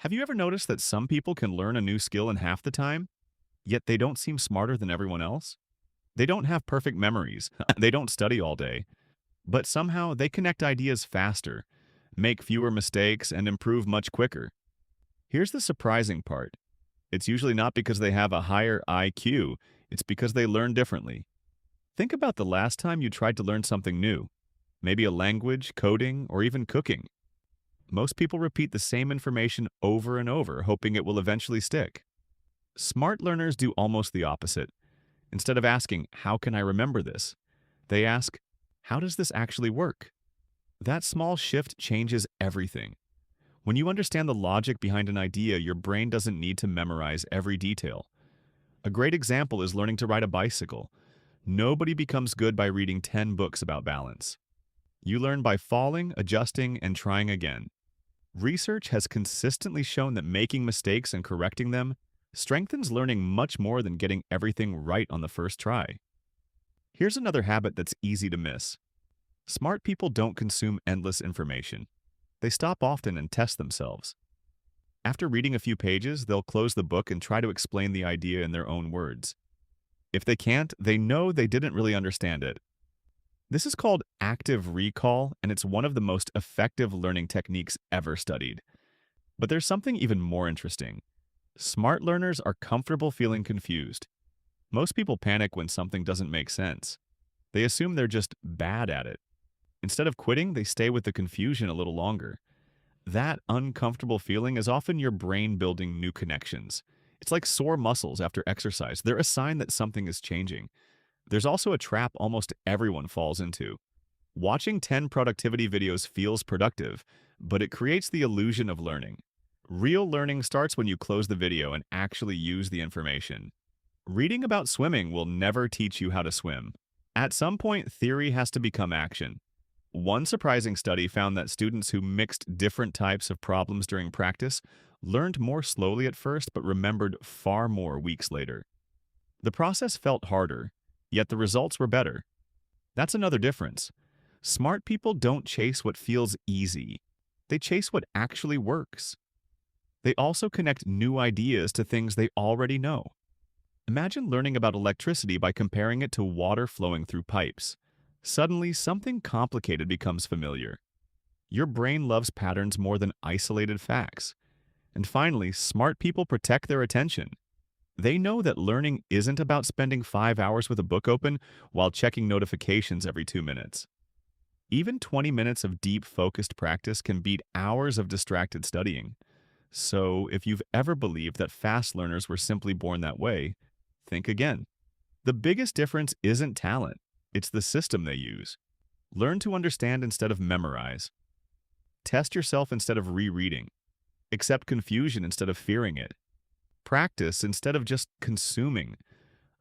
Have you ever noticed that some people can learn a new skill in half the time, yet they don't seem smarter than everyone else? They don't have perfect memories, they don't study all day, but somehow they connect ideas faster, make fewer mistakes, and improve much quicker. Here's the surprising part. It's usually not because they have a higher IQ, it's because they learn differently. Think about the last time you tried to learn something new, maybe a language, coding, or even cooking. Most people repeat the same information over and over, hoping it will eventually stick. Smart learners do almost the opposite. Instead of asking, "How can I remember this?" they ask, "How does this actually work?" That small shift changes everything. When you understand the logic behind an idea, your brain doesn't need to memorize every detail. A great example is learning to ride a bicycle. Nobody becomes good by reading 10 books about balance. You learn by falling, adjusting, and trying again. Research has consistently shown that making mistakes and correcting them strengthens learning much more than getting everything right on the first try. Here's another habit that's easy to miss. Smart people don't consume endless information. They stop often and test themselves. After reading a few pages, they'll close the book and try to explain the idea in their own words. If they can't, they know they didn't really understand it. This is called active recall, and it's one of the most effective learning techniques ever studied. But there's something even more interesting. Smart learners are comfortable feeling confused. Most people panic when something doesn't make sense. They assume they're just bad at it. Instead of quitting, they stay with the confusion a little longer. That uncomfortable feeling is often your brain building new connections. It's like sore muscles after exercise. They're a sign that something is changing. There's also a trap almost everyone falls into. Watching 10 productivity videos feels productive, but it creates the illusion of learning. Real learning starts when you close the video and actually use the information. Reading about swimming will never teach you how to swim. At some point, theory has to become action. One surprising study found that students who mixed different types of problems during practice learned more slowly at first but remembered far more weeks later. The process felt harder, yet the results were better. That's another difference. Smart people don't chase what feels easy. They chase what actually works. They also connect new ideas to things they already know. Imagine learning about electricity by comparing it to water flowing through pipes. Suddenly, something complicated becomes familiar. Your brain loves patterns more than isolated facts. And finally, smart people protect their attention. They know that learning isn't about spending 5 hours with a book open while checking notifications every 2 minutes. Even 20 minutes of deep, focused practice can beat hours of distracted studying. So, if you've ever believed that fast learners were simply born that way, think again. The biggest difference isn't talent, it's the system they use. Learn to understand instead of memorize. Test yourself instead of rereading. Accept confusion instead of fearing it. Practice instead of just consuming.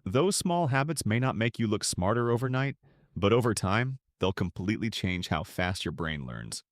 Those small habits may not make you look smarter overnight, but over time, they'll completely change how fast your brain learns.